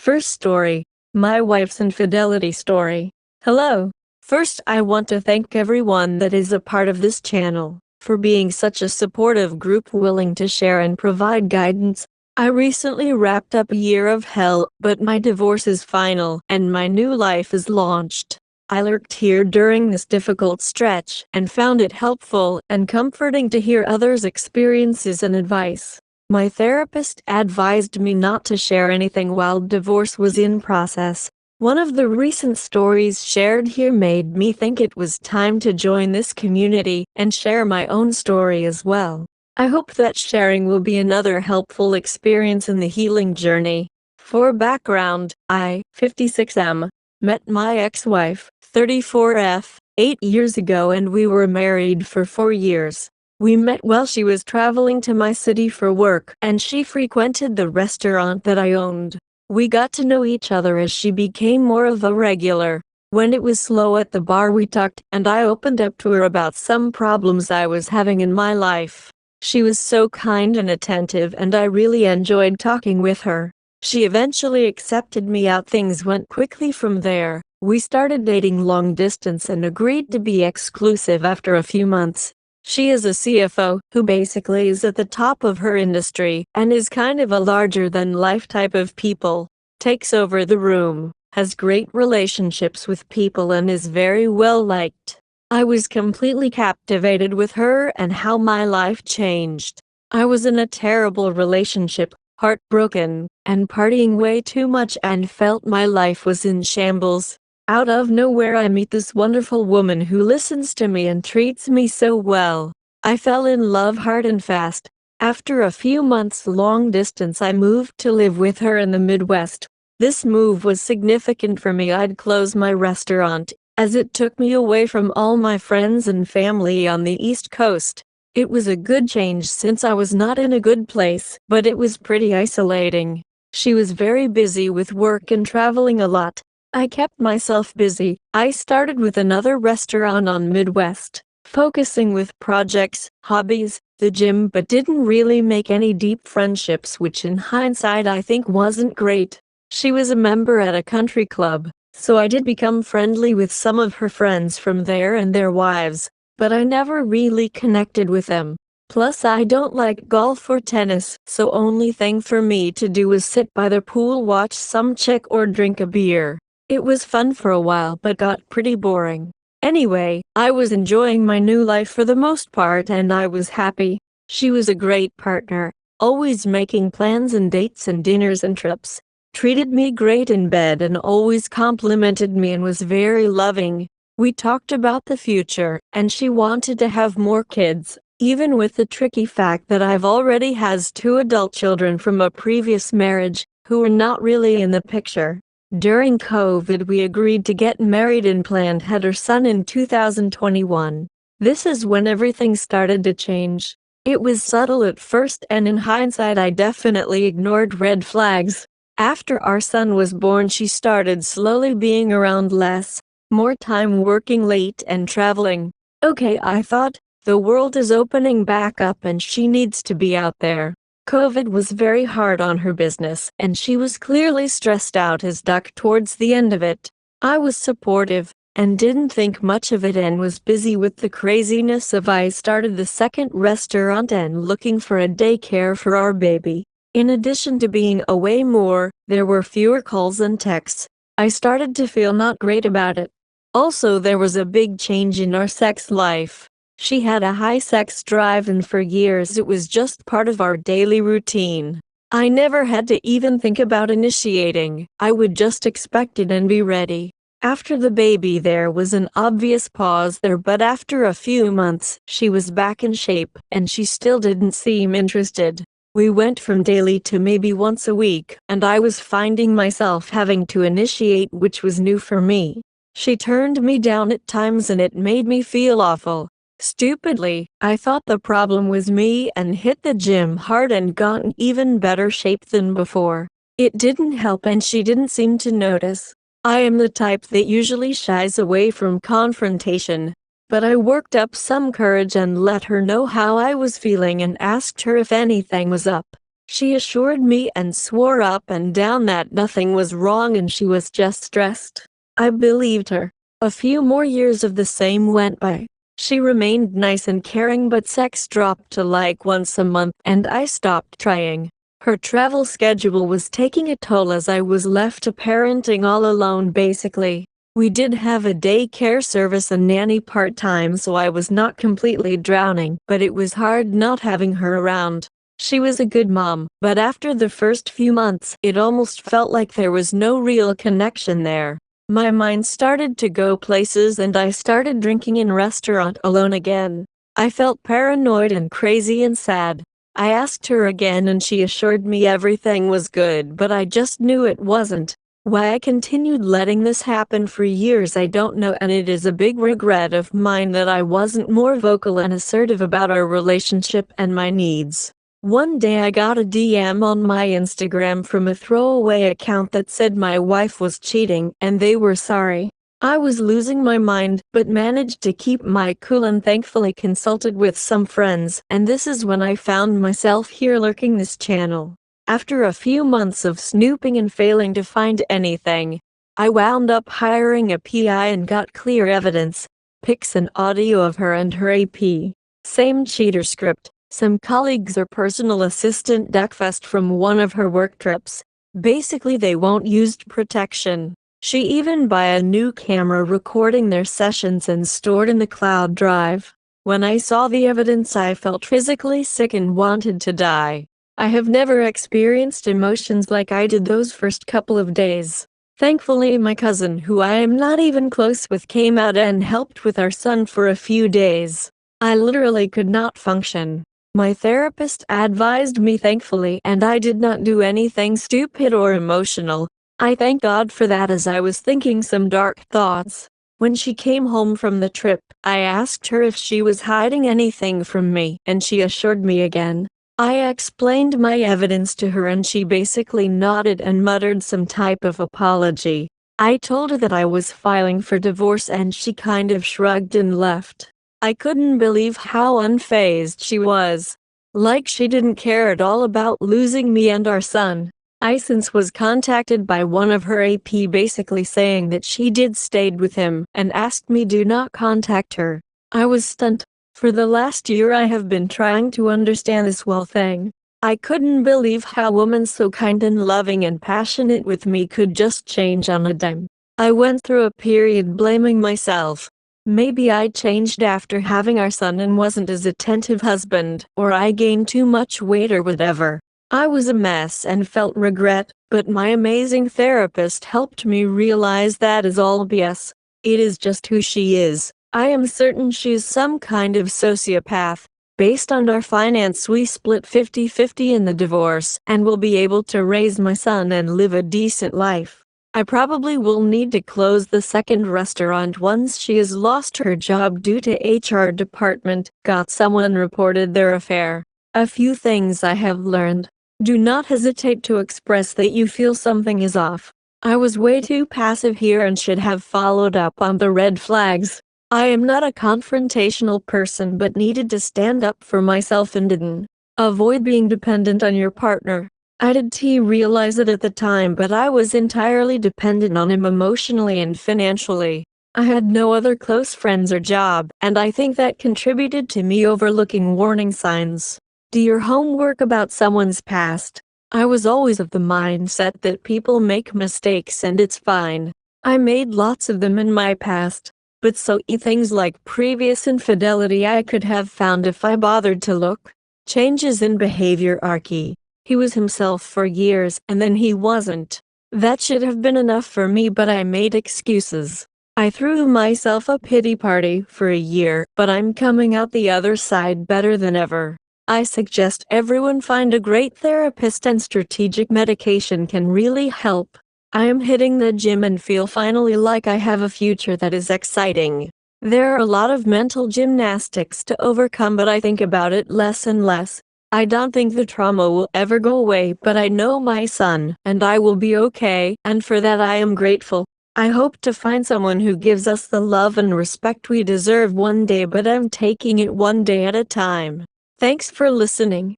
First story. My wife's infidelity story. Hello. First, I want to thank everyone that is a part of this channel for being such a supportive group willing to share and provide guidance. I recently wrapped up a year of hell, but my divorce is final and my new life is launched. I lurked here during this difficult stretch and found it helpful and comforting to hear others' experiences and advice. My therapist advised me not to share anything while divorce was in process. One of the recent stories shared here made me think it was time to join this community and share my own story as well. I hope that sharing will be another helpful experience in the healing journey. For background, I, 56M, met my ex-wife, 34F, 8 years ago and we were married for 4 years. We met while she was traveling to my city for work and she frequented the restaurant that I owned. We got to know each other as she became more of a regular. When it was slow at the bar we talked and I opened up to her about some problems I was having in my life. She was so kind and attentive and I really enjoyed talking with her. She eventually accepted me out. Things went quickly from there. We started dating long distance and agreed to be exclusive after a few months. She is a CFO who basically is at the top of her industry and is kind of a larger-than-life type of people. Takes over the room, has great relationships with people and is very well liked. I was completely captivated with her and how my life changed. I was in a terrible relationship, heartbroken, and partying way too much and felt my life was in shambles. Out of nowhere I meet this wonderful woman who listens to me and treats me so well. I fell in love hard and fast. After a few months long distance I moved to live with her in the Midwest. This move was significant for me. I'd close my restaurant, as it took me away from all my friends and family on the East Coast. It was a good change since I was not in a good place, but it was pretty isolating. She was very busy with work and traveling a lot. I kept myself busy. I started with another restaurant on Midwest, focusing with projects, hobbies, the gym, but didn't really make any deep friendships, which in hindsight I think wasn't great. She was a member at a country club, so I did become friendly with some of her friends from there and their wives, but I never really connected with them. Plus I don't like golf or tennis, so only thing for me to do was sit by the pool, watch some chick or drink a beer. It was fun for a while but got pretty boring. Anyway, I was enjoying my new life for the most part and I was happy. She was a great partner, always making plans and dates and dinners and trips. Treated me great in bed and always complimented me and was very loving. We talked about the future and she wanted to have more kids, even with the tricky fact that I've already has 2 adult children from a previous marriage, who were not really in the picture. During COVID we agreed to get married and planned had her son in 2021. This is when everything started to change. It was subtle at first and in hindsight I definitely ignored red flags. After our son was born she started slowly being around less, more time working late and traveling. Okay, I thought, the world is opening back up and she needs to be out there. COVID was very hard on her business and she was clearly stressed out as duck towards the end of it. I was supportive and didn't think much of it and was busy with the craziness of I started the second restaurant and looking for a daycare for our baby. In addition to being away more, there were fewer calls and texts. I started to feel not great about it. Also there was a big change in our sex life. She had a high sex drive and for years it was just part of our daily routine. I never had to even think about initiating. I would just expect it and be ready. After the baby there was an obvious pause there, but after a few months she was back in shape and she still didn't seem interested. We went from daily to maybe once a week and I was finding myself having to initiate, which was new for me. She turned me down at times and it made me feel awful. Stupidly, I thought the problem was me and hit the gym hard and got in even better shape than before. It didn't help and she didn't seem to notice. I am the type that usually shies away from confrontation, but I worked up some courage and let her know how I was feeling and asked her if anything was up. She assured me and swore up and down that nothing was wrong and she was just stressed. I believed her. A few more years of the same went by. She remained nice and caring, but sex dropped to like once a month and I stopped trying. Her travel schedule was taking a toll as I was left to parenting all alone basically. We did have a daycare service and nanny part-time, so I was not completely drowning, but it was hard not having her around. She was a good mom, but after the first few months, it almost felt like there was no real connection there. My mind started to go places and I started drinking in restaurant alone again. I felt paranoid and crazy and sad. I asked her again and she assured me everything was good, but I just knew it wasn't. Why I continued letting this happen for years I don't know, and it is a big regret of mine that I wasn't more vocal and assertive about our relationship and my needs. One day I got a DM on my Instagram from a throwaway account that said my wife was cheating and they were sorry. I was losing my mind, but managed to keep my cool and thankfully consulted with some friends, and this is when I found myself here lurking this channel. After a few months of snooping and failing to find anything, I wound up hiring a PI and got clear evidence, pics and audio of her and her AP. Same cheater script. Some colleagues or personal assistant deckfest from one of her work trips. Basically they won't use protection. She even buy a new camera recording their sessions and stored in the cloud drive. When I saw the evidence I felt physically sick and wanted to die. I have never experienced emotions like I did those first couple of days. Thankfully my cousin, who I am not even close with, came out and helped with our son for a few days. I literally could not function. My therapist advised me thankfully, and I did not do anything stupid or emotional. I thank God for that, as I was thinking some dark thoughts. When she came home from the trip, I asked her if she was hiding anything from me, and she assured me again. I explained my evidence to her and she basically nodded and muttered some type of apology. I told her that I was filing for divorce and she kind of shrugged and left. I couldn't believe how unfazed she was. Like she didn't care at all about losing me and our son. I since was contacted by one of her AP basically saying that she did stayed with him and asked me do not contact her. I was stunned. For the last year I have been trying to understand this whole thing. I couldn't believe how a woman so kind and loving and passionate with me could just change on a dime. I went through a period blaming myself. Maybe I changed after having our son and wasn't as attentive husband, or I gained too much weight or whatever. I was a mess and felt regret, but my amazing therapist helped me realize that is all BS. It is just who she is. I am certain she's some kind of sociopath. Based on our finance, we split 50-50 in the divorce and will be able to raise my son and live a decent life. I probably will need to close the second restaurant once she has lost her job due to HR department got someone reported their affair. A few things I have learned. Do not hesitate to express that you feel something is off. I was way too passive here and should have followed up on the red flags. I am not a confrontational person but needed to stand up for myself and didn't. Avoid being dependent on your partner. I did realize it at the time, but I was entirely dependent on him emotionally and financially. I had no other close friends or job, and I think that contributed to me overlooking warning signs. Do your homework about someone's past. I was always of the mindset that people make mistakes and it's fine. I made lots of them in my past, but things like previous infidelity I could have found if I bothered to look. Changes in behavior are key. He was himself for years and then he wasn't. That should have been enough for me, but I made excuses. I threw myself a pity party for a year, but I'm coming out the other side better than ever. I suggest everyone find a great therapist, and strategic medication can really help. I am hitting the gym and feel finally like I have a future that is exciting. There are a lot of mental gymnastics to overcome, but I think about it less and less. I don't think the trauma will ever go away, but I know my son and I will be okay, and for that I am grateful. I hope to find someone who gives us the love and respect we deserve one day, but I'm taking it one day at a time. Thanks for listening.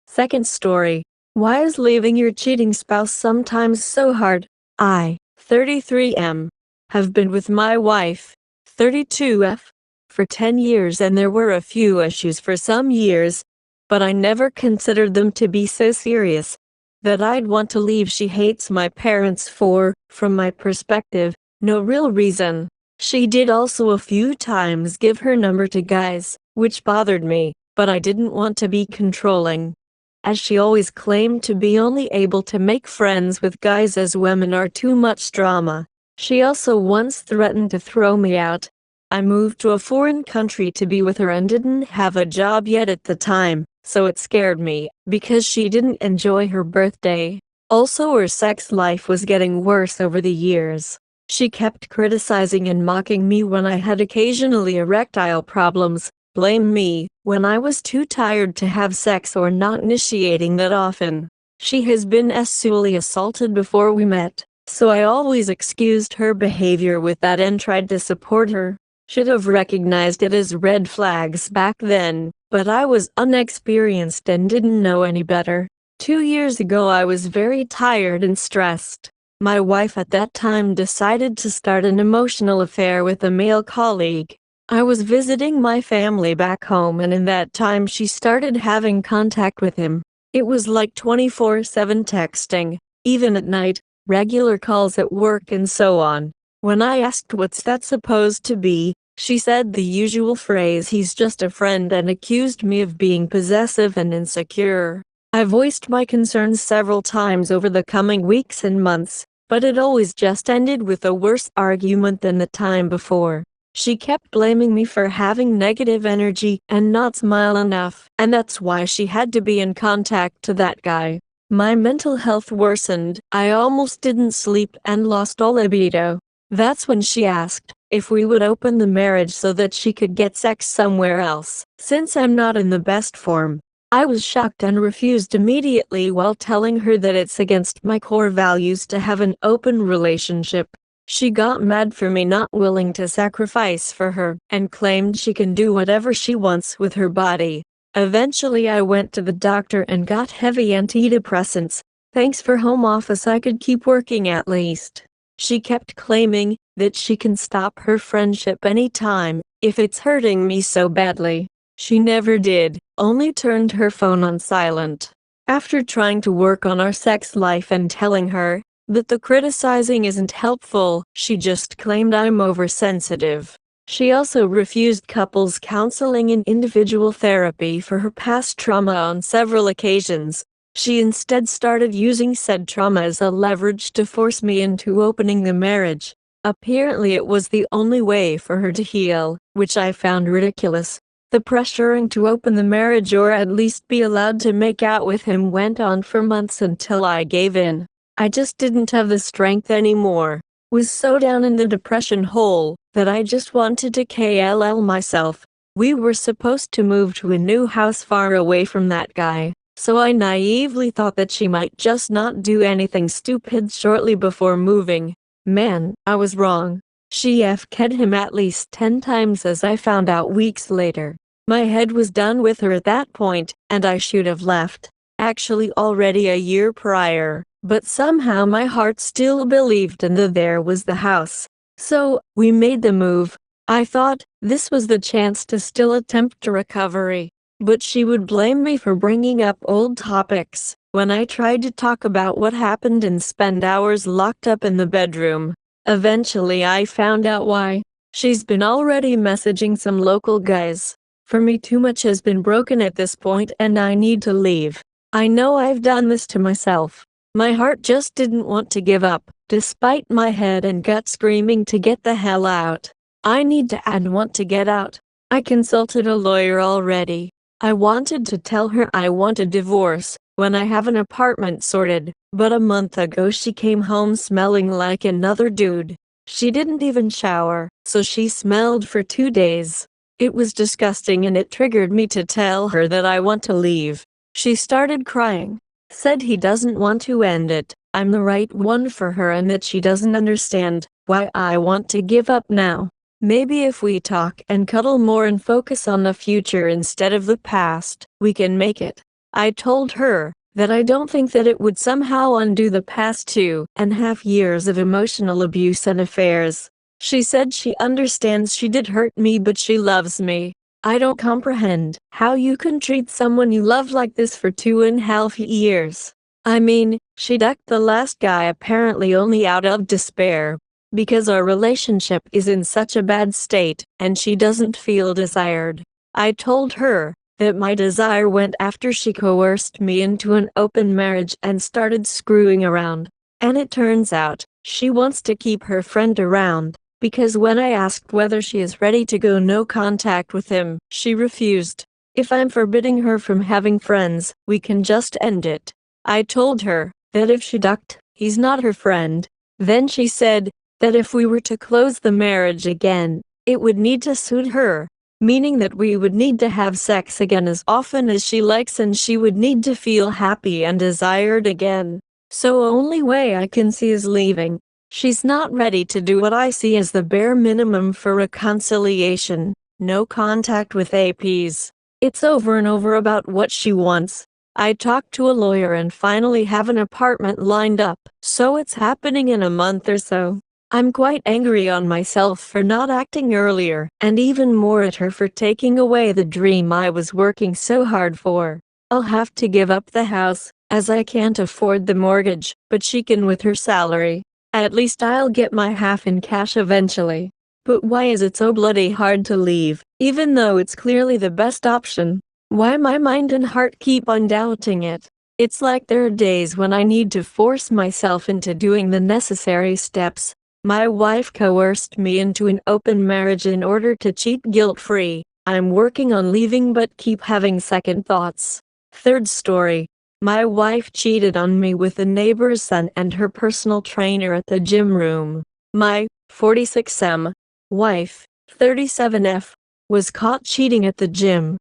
Second story. Why is leaving your cheating spouse sometimes so hard? I, 33M, have been with my wife, 32F, for 10 years, and there were a few issues for some years, but I never considered them to be so serious that I'd want to leave. She hates my parents for, from my perspective, no real reason. She did also a few times give her number to guys, which bothered me, but I didn't want to be controlling, as she always claimed to be only able to make friends with guys as women are too much drama. She also once threatened to throw me out. I moved to a foreign country to be with her and didn't have a job yet at the time, so it scared me, because she didn't enjoy her birthday. Also, her sex life was getting worse over the years. She kept criticizing and mocking me when I had occasionally erectile problems, blame me when I was too tired to have sex or not initiating that often. She has been sexually assaulted before we met, so I always excused her behavior with that and tried to support her. Should have recognized it as red flags back then, but I was inexperienced and didn't know any better. 2 years ago I was very tired and stressed. My wife at that time decided to start an emotional affair with a male colleague. I was visiting my family back home, and in that time she started having contact with him. It was like 24/7 texting, even at night, regular calls at work and so on. When I asked what's that supposed to be, she said the usual phrase, "He's just a friend," and accused me of being possessive and insecure. I voiced my concerns several times over the coming weeks and months, but it always just ended with a worse argument than the time before. She kept blaming me for having negative energy and not smile enough, and that's why she had to be in contact to that guy. My mental health worsened. I almost didn't sleep and lost all libido. That's when she asked if we would open the marriage so that she could get sex somewhere else. Since I'm not in the best form, I was shocked and refused immediately while telling her that it's against my core values to have an open relationship. She got mad for me not willing to sacrifice for her and claimed she can do whatever she wants with her body. Eventually I went to the doctor and got heavy antidepressants. Thanks for home office, I could keep working at least. She kept claiming that she can stop her friendship anytime if it's hurting me so badly. She never did, only turned her phone on silent. After trying to work on our sex life and telling her that the criticizing isn't helpful, she just claimed I'm oversensitive. She also refused couples counseling and individual therapy for her past trauma on several occasions. She instead started using said trauma as a leverage to force me into opening the marriage. Apparently it was the only way for her to heal, which I found ridiculous. The pressuring to open the marriage or at least be allowed to make out with him went on for months until I gave in. I just didn't have the strength anymore. Was so down in the depression hole that I just wanted to kill myself. We were supposed to move to a new house far away from that guy, so I naively thought that she might just not do anything stupid shortly before moving. Man, I was wrong. She fk'd him at least 10 times, as I found out weeks later. My head was done with her at that point, and I should have left, actually already a year prior, but somehow my heart still believed in there was the house. So, we made the move. I thought this was the chance to still attempt a recovery, but she would blame me for bringing up old topics when I tried to talk about what happened and spend hours locked up in the bedroom. Eventually I found out why. She's been already messaging some local guys. For me, too much has been broken at this point and I need to leave. I know I've done this to myself. My heart just didn't want to give up, despite my head and gut screaming to get the hell out. I need to and want to get out. I consulted a lawyer already. I wanted to tell her I want a divorce when I have an apartment sorted, but a month ago she came home smelling like another dude. She didn't even shower, so she smelled for 2 days. It was disgusting and it triggered me to tell her that I want to leave. She started crying, said he doesn't want to end it, I'm the right one for her, and that she doesn't understand why I want to give up now. Maybe if we talk and cuddle more and focus on the future instead of the past, we can make it. I told her that I don't think that it would somehow undo the past 2.5 years of emotional abuse and affairs. She said she understands she did hurt me, but she loves me. I don't comprehend how you can treat someone you love like this for 2.5 years. I mean, she ducked the last guy apparently only out of despair, because our relationship is in such a bad state, and she doesn't feel desired. I told her that my desire went after she coerced me into an open marriage and started screwing around. And it turns out, she wants to keep her friend around, because when I asked whether she is ready to go no contact with him, she refused. If I'm forbidding her from having friends, we can just end it. I told her that if she ducked, he's not her friend. Then she said that if we were to close the marriage again, it would need to suit her, meaning that we would need to have sex again as often as she likes, and she would need to feel happy and desired again. So only way I can see is leaving. She's not ready to do what I see as the bare minimum for reconciliation. No contact with APs. It's over and over about what she wants. I talked to a lawyer and finally have an apartment lined up, so it's happening in a month or so. I'm quite angry on myself for not acting earlier, and even more at her for taking away the dream I was working so hard for. I'll have to give up the house, as I can't afford the mortgage, but she can with her salary. At least I'll get my half in cash eventually. But why is it so bloody hard to leave, even though it's clearly the best option? Why my mind and heart keep on doubting it? It's like there are days when I need to force myself into doing the necessary steps. My wife coerced me into an open marriage in order to cheat guilt-free. I'm working on leaving but keep having second thoughts. Third story. My wife cheated on me with a neighbor's son and her personal trainer at the gym room. My 46M wife, 37F, was caught cheating at the gym,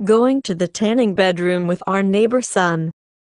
going to the tanning bedroom with our neighbor's son,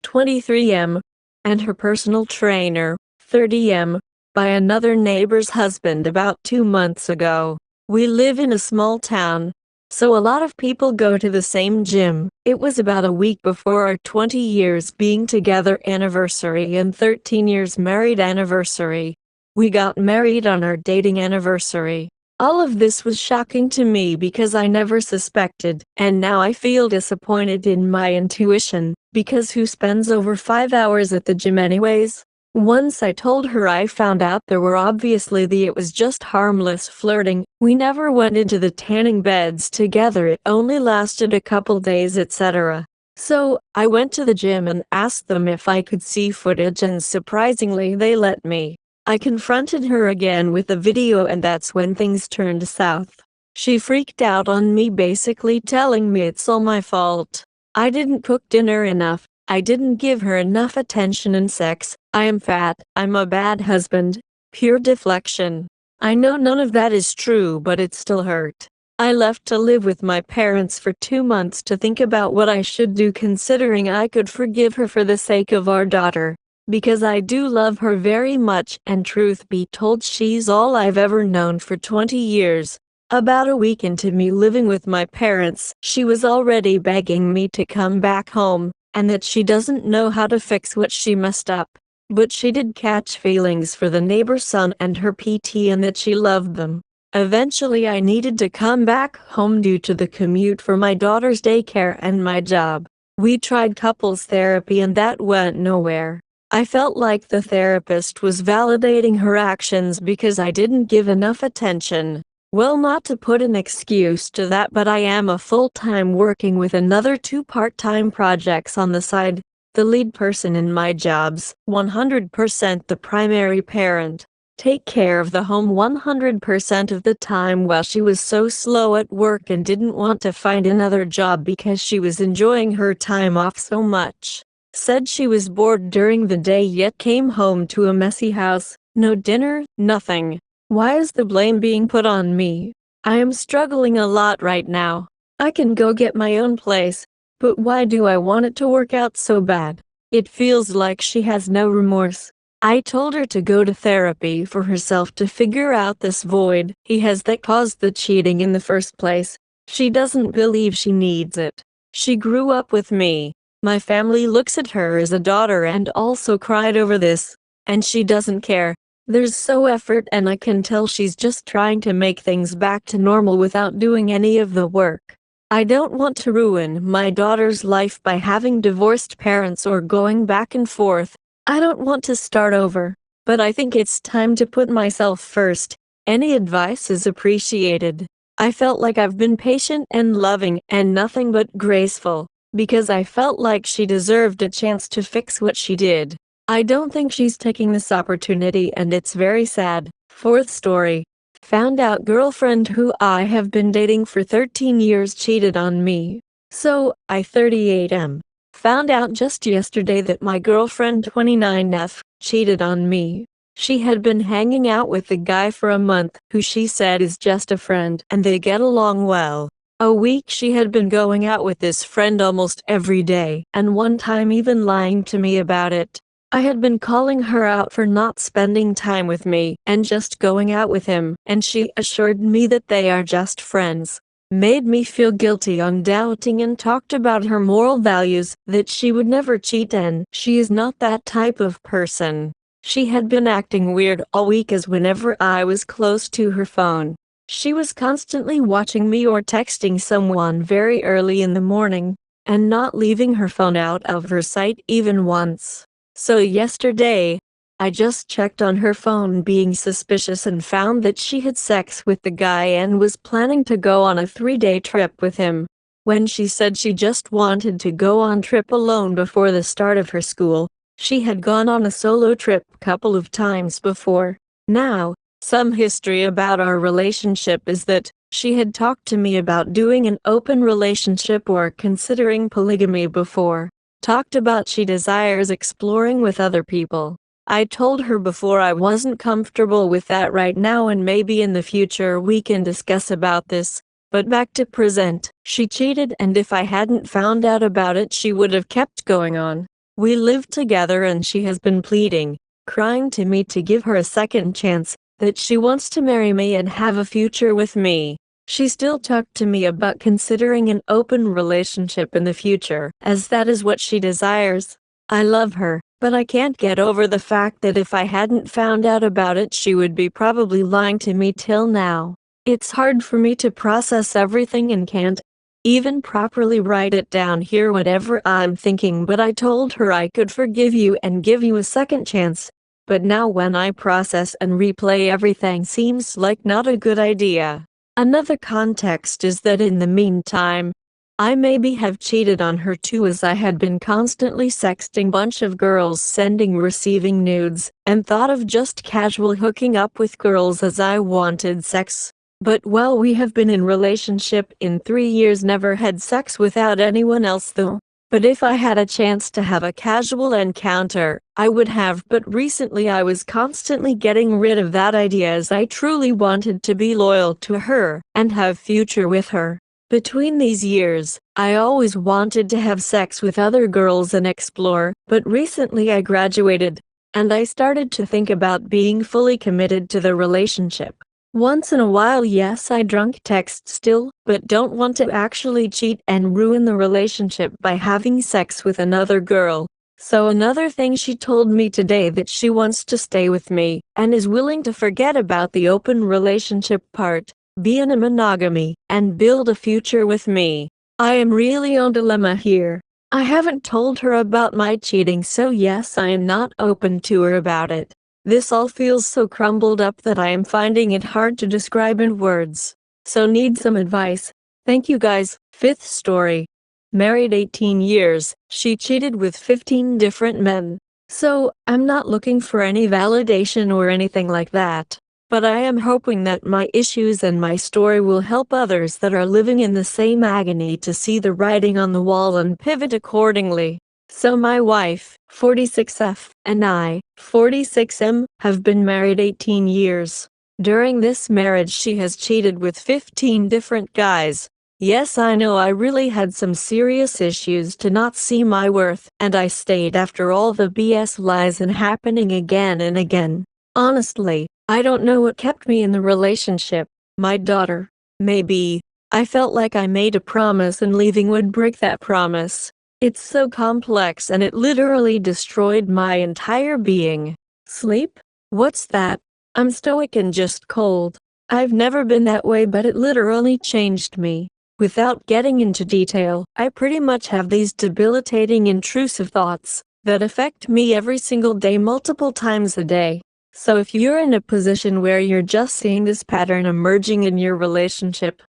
23M, and her personal trainer, 30M, by another neighbor's husband about 2 months ago. We live in a small town, so a lot of people go to the same gym. It was about a week before our 20 years being together anniversary and 13 years married anniversary. We got married on our dating anniversary. All of this was shocking to me because I never suspected, and now I feel disappointed in my intuition, because who spends over 5 hours at the gym anyways? Once I told her I found out there were obviously it was just harmless flirting. We never went into the tanning beds together, it only lasted a couple days, etc. So, I went to the gym and asked them if I could see footage, and surprisingly they let me. I confronted her again with the video, and that's when things turned south. She freaked out on me, basically telling me it's all my fault. I didn't cook dinner enough. I didn't give her enough attention and sex. I am fat. I'm a bad husband. Pure deflection. I know none of that is true, but it still hurt. I left to live with my parents for 2 months to think about what I should do, considering I could forgive her for the sake of our daughter. Because I do love her very much, and truth be told, she's all I've ever known for 20 years. About a week into me living with my parents, she was already begging me to come back home, and that she doesn't know how to fix what she messed up. But she did catch feelings for the neighbor's son and her PT, and that she loved them. Eventually I needed to come back home due to the commute for my daughter's daycare and my job. We tried couples therapy and that went nowhere. I felt like the therapist was validating her actions because I didn't give enough attention. Well, not to put an excuse to that, but I am a full-time working with another 2 part-time projects on the side. The lead person in my jobs, 100% the primary parent. Take care of the home 100% of the time, while she was so slow at work and didn't want to find another job because she was enjoying her time off so much. Said she was bored during the day, yet came home to a messy house. No dinner, nothing. Why is the blame being put on me? I am struggling a lot right now. I can go get my own place, but why do I want it to work out so bad? It feels like she has no remorse. I told her to go to therapy for herself to figure out this void he has that caused the cheating in the first place. She doesn't believe she needs it. She grew up with me. My family looks at her as a daughter and also cried over this. And she doesn't care. There's so effort and I can tell she's just trying to make things back to normal without doing any of the work. I don't want to ruin my daughter's life by having divorced parents or going back and forth. I don't want to start over. But I think it's time to put myself first. Any advice is appreciated. I felt like I've been patient and loving and nothing but graceful, because I felt like she deserved a chance to fix what she did. I don't think she's taking this opportunity and it's very sad. Fourth story. Found out girlfriend who I have been dating for 13 years cheated on me. So, I 38 am. Found out just yesterday that my girlfriend 29F cheated on me. She had been hanging out with the guy for a month, who she said is just a friend, and they get along well. A week she had been going out with this friend almost every day, and one time even lying to me about it. I had been calling her out for not spending time with me and just going out with him, and she assured me that they are just friends. Made me feel guilty on doubting and talked about her moral values, that she would never cheat and she is not that type of person. She had been acting weird all week as whenever I was close to her phone, she was constantly watching me or texting someone very early in the morning, and not leaving her phone out of her sight even once. So yesterday, I just checked on her phone being suspicious and found that she had sex with the guy and was planning to go on a 3-day trip with him. When she said she just wanted to go on trip alone before the start of her school, she had gone on a solo trip a couple of times before. Now, some history about our relationship is that she had talked to me about doing an open relationship or considering polygamy before. Talked about she desires exploring with other people. I told her before I wasn't comfortable with that right now and maybe in the future we can discuss about this. But back to present, she cheated and if I hadn't found out about it she would have kept going on. We lived together and she has been pleading, crying to me to give her a second chance, that she wants to marry me and have a future with me. She still talked to me about considering an open relationship in the future, as that is what she desires. I love her, but I can't get over the fact that if I hadn't found out about it she would be probably lying to me till now. It's hard for me to process everything and can't even properly write it down here whatever I'm thinking, but I told her I could forgive you and give you a second chance. But now when I process and replay everything seems like not a good idea. Another context is that in the meantime, I maybe have cheated on her too, as I had been constantly sexting bunch of girls sending receiving nudes, and thought of just casual hooking up with girls as I wanted sex. But while we have been in relationship in 3 years, never had sex without anyone else though. But if I had a chance to have a casual encounter, I would have. But recently I was constantly getting rid of that idea as I truly wanted to be loyal to her and have future with her. Between these years, I always wanted to have sex with other girls and explore, but recently I graduated, and I started to think about being fully committed to the relationship. Once in a while, yes, I drunk text still, but don't want to actually cheat and ruin the relationship by having sex with another girl. So another thing, she told me today that she wants to stay with me and is willing to forget about the open relationship part, be in a monogamy, and build a future with me. I am really on dilemma here. I haven't told her about my cheating, so yes, I am not open to her about it. This all feels so crumbled up that I am finding it hard to describe in words. So need some advice. Thank you guys. Fifth story. Married 18 years, she cheated with 15 different men. So, I'm not looking for any validation or anything like that. But I am hoping that my issues and my story will help others that are living in the same agony to see the writing on the wall and pivot accordingly. So my wife, 46F, and I, 46M, have been married 18 years. During this marriage she has cheated with 15 different guys. Yes, I know I really had some serious issues to not see my worth, and I stayed after all the BS lies and happening again and again. Honestly, I don't know what kept me in the relationship. My daughter. Maybe. I felt like I made a promise and leaving would break that promise. It's so complex and it literally destroyed my entire being. Sleep? What's that? I'm stoic and just cold. I've never been that way, but it literally changed me. Without getting into detail, I pretty much have these debilitating intrusive thoughts that affect me every single day, multiple times a day. So if you're in a position where you're just seeing this pattern emerging in your relationship,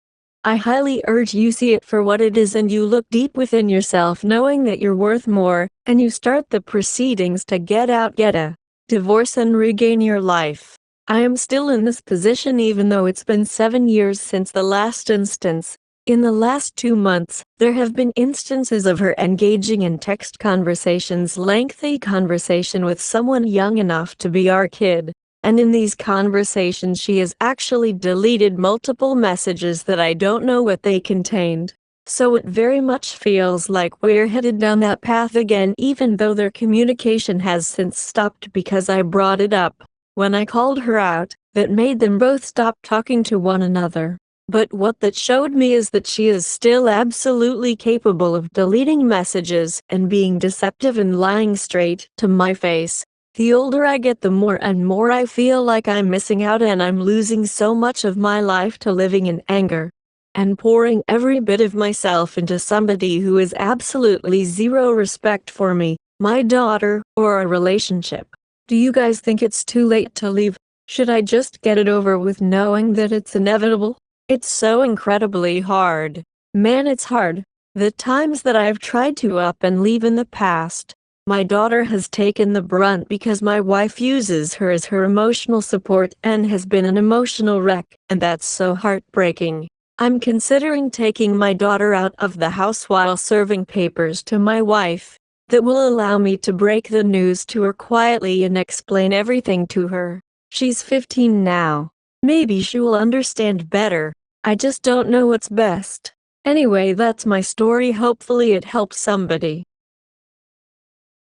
I highly urge you see it for what it is and you look deep within yourself knowing that you're worth more, and you start the proceedings to get a divorce and regain your life. I am still in this position even though it's been 7 years since the last instance. In the last 2 months, there have been instances of her engaging in text conversations, lengthy conversation with someone young enough to be our kid. And in these conversations she has actually deleted multiple messages that I don't know what they contained. So it very much feels like we're headed down that path again, even though their communication has since stopped because I brought it up when I called her out. That made them both stop talking to one another. But what that showed me is that she is still absolutely capable of deleting messages and being deceptive and lying straight to my face. The older I get, the more and more I feel like I'm missing out and I'm losing so much of my life to living in anger and pouring every bit of myself into somebody who has absolutely zero respect for me, my daughter, or a relationship. Do you guys think it's too late to leave? Should I just get it over with knowing that it's inevitable? It's so incredibly hard. Man, it's hard. The times that I've tried to up and leave in the past, my daughter has taken the brunt because my wife uses her as her emotional support and has been an emotional wreck, and that's so heartbreaking. I'm considering taking my daughter out of the house while serving papers to my wife that will allow me to break the news to her quietly and explain everything to her. She's 15 now. Maybe she will understand better. I just don't know what's best. Anyway, that's my story. Hopefully it helps somebody.